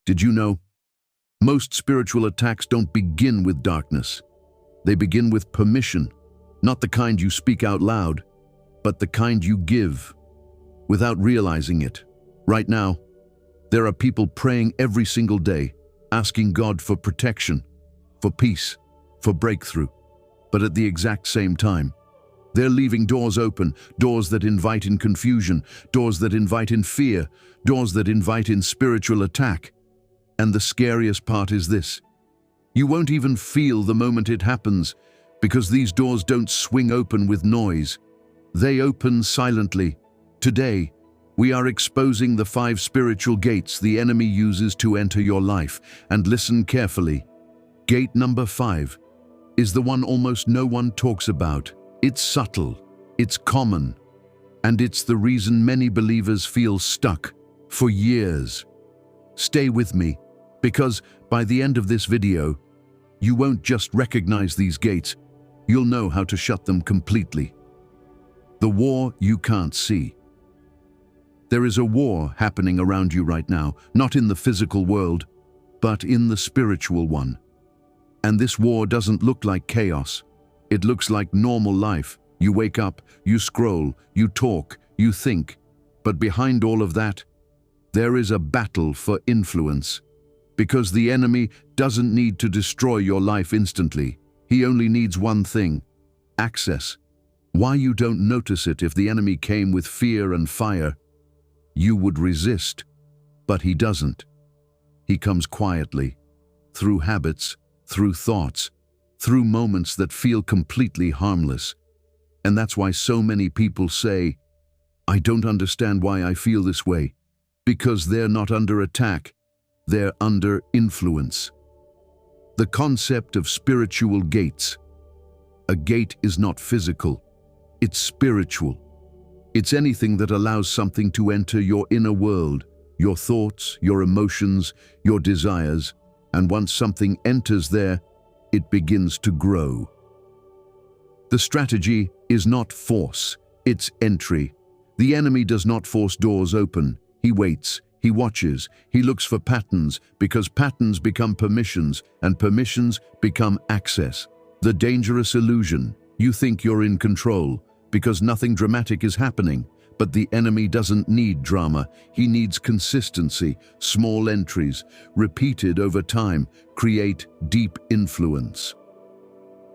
Did you know? Most spiritual attacks don't begin with darkness. They begin with permission, not the kind you speak out loud, but the kind you give, without realizing it. Right now, there are people praying every single day, asking God for protection, for peace, for breakthrough. But at the exact same time, they're leaving doors open, doors that invite in confusion, doors that invite in fear, doors that invite in spiritual attack. And the scariest part is this: you won't even feel the moment it happens, because these doors don't swing open with noise. They open silently. Today, we are exposing the 5 spiritual gates the enemy uses to enter your life. And listen carefully. Gate number 5 is the one almost no one talks about. It's subtle, it's common, and it's the reason many believers feel stuck for years. Stay with me, because by the end of this video, you won't just recognize these gates, you'll know how to shut them completely. The war you can't see. There is a war happening around you right now, not in the physical world, but in the spiritual one. And this war doesn't look like chaos. It looks like normal life. You wake up, you scroll, you talk, you think. But behind all of that, there is a battle for influence. Because the enemy doesn't need to destroy your life instantly. He only needs one thing: access. Why you don't notice it? If the enemy came with fear and fire, you would resist. But he doesn't. He comes quietly, through habits, through thoughts, through moments that feel completely harmless. And that's why so many people say, "I don't understand why I feel this way." Because they're not under attack, they're under influence. The concept of spiritual gates. A gate is not physical, it's spiritual. It's anything that allows something to enter your inner world, your thoughts, your emotions, your desires, and once something enters there, it begins to grow. The strategy is not force, it's entry. The enemy does not force doors open. He waits, he watches, he looks for patterns, because patterns become permissions, and permissions become access. The dangerous illusion: you think you're in control, because nothing dramatic is happening. But the enemy doesn't need drama, he needs consistency. Small entries, repeated over time, create deep influence.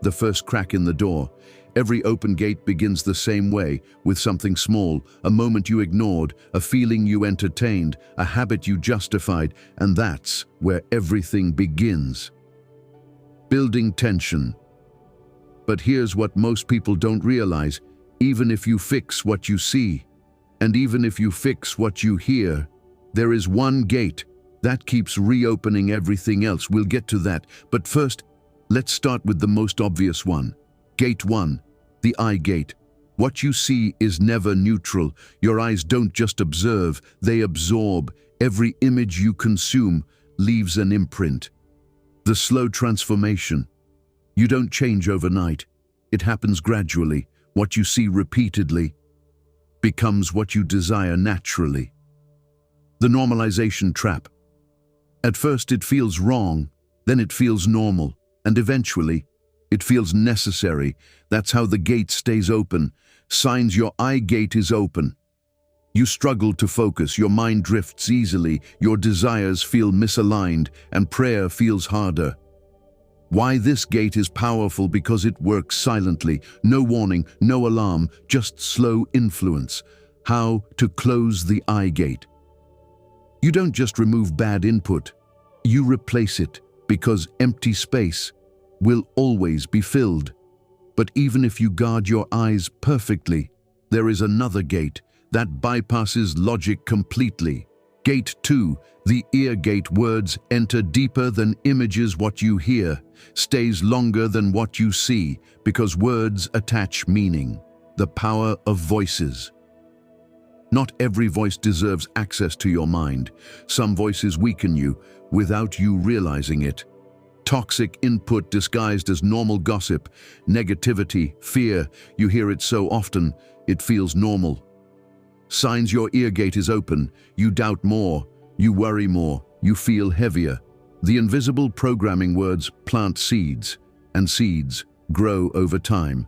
The first crack in the door. Every open gate begins the same way, with something small, a moment you ignored, a feeling you entertained, a habit you justified, and that's where everything begins. Building tension. But here's what most people don't realize: even if you fix what you see, and even if you fix what you hear, there is one gate that keeps reopening everything else. We'll get to that, but first, let's start with the most obvious one. Gate 1, the eye gate. What you see is never neutral. Your eyes don't just observe, they absorb. Every image you consume leaves an imprint. The slow transformation. You don't change overnight. It happens gradually. What you see repeatedly becomes what you desire naturally. The normalization trap. At first it feels wrong, then it feels normal, and eventually it feels necessary. That's how the gate stays open. Signs your eye gate is open. You struggle to focus, your mind drifts easily, your desires feel misaligned, and prayer feels harder. Why this gate is powerful? Because it works silently. No warning, no alarm, just slow influence. How to close the eye gate. You don't just remove bad input, you replace it, because empty space will always be filled. But even if you guard your eyes perfectly, there is another gate that bypasses logic completely. Gate 2, the ear gate. Words enter deeper than images. What you hear stays longer than what you see, because words attach meaning. The power of voices. Not every voice deserves access to your mind. Some voices weaken you without you realizing it. Toxic input disguised as normal gossip, negativity, fear. You hear it so often, it feels normal. Signs your ear gate is open. You doubt more, you worry more, you feel heavier. The invisible programming words plant seeds, and seeds grow over time.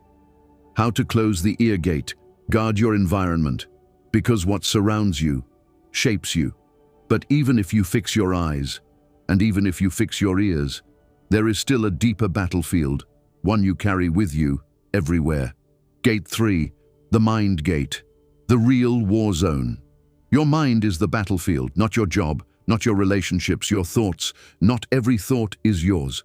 How to close the ear gate. Guard your environment, because what surrounds you shapes you. But even if you fix your eyes, and even if you fix your ears, there is still a deeper battlefield, one you carry with you everywhere. Gate 3, the mind gate, the real war zone. Your mind is the battlefield, not your job, not your relationships, your thoughts. Not every thought is yours.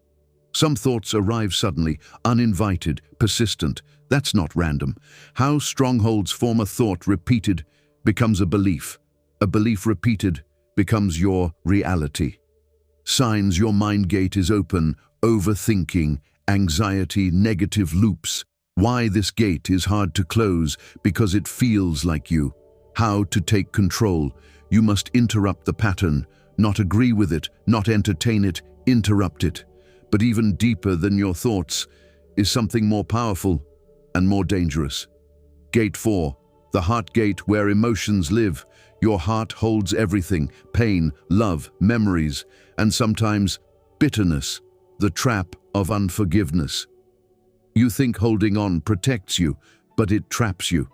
Some thoughts arrive suddenly, uninvited, persistent. That's not random. How strongholds form a thought repeated becomes a belief. A belief repeated becomes your reality. Signs your mind gate is open: overthinking, anxiety, negative loops. Why this gate is hard to close? Because it feels like you. How to take control. You must interrupt the pattern, not agree with it, not entertain it, interrupt it. But even deeper than your thoughts is something more powerful and more dangerous. Gate 4, the heart gate, where emotions live. Your heart holds everything: pain, love, memories, and sometimes bitterness, the trap of unforgiveness. You think holding on protects you, but it traps you.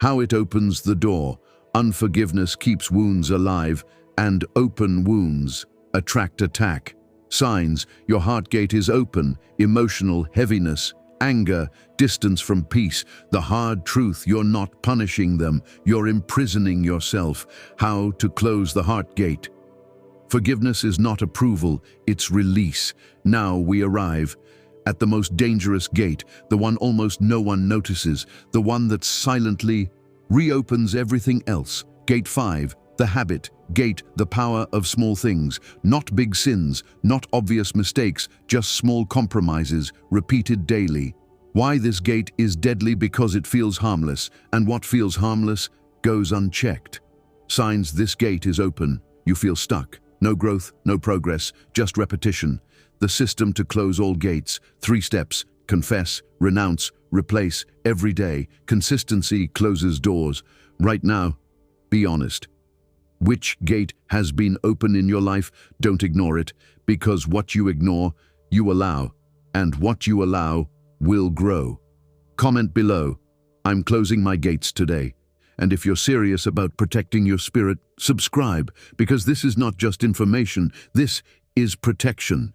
How it opens the door. Unforgiveness keeps wounds alive, and open wounds attract attack. Signs your heart gate is open: emotional heaviness, anger, distance from peace. The hard truth: you're not punishing them, you're imprisoning yourself. How to close the heart gate. Forgiveness is not approval, it's release. Now we arrive at the most dangerous gate, the one almost no one notices, the one that silently reopens everything else. Gate 5, the habit gate, the power of small things. Not big sins, not obvious mistakes, just small compromises, repeated daily. Why this gate is deadly? Because it feels harmless, and what feels harmless goes unchecked. Signs this gate is open: you feel stuck. No growth, no progress, just repetition. The system to close all gates: 3 steps: confess, renounce, replace. Every day, consistency closes doors. Right now, be honest. Which gate has been open in your life? Don't ignore it, because what you ignore, you allow, and what you allow will grow. Comment below: I'm closing my gates today. And if you're serious about protecting your spirit, subscribe, because this is not just information, this is protection.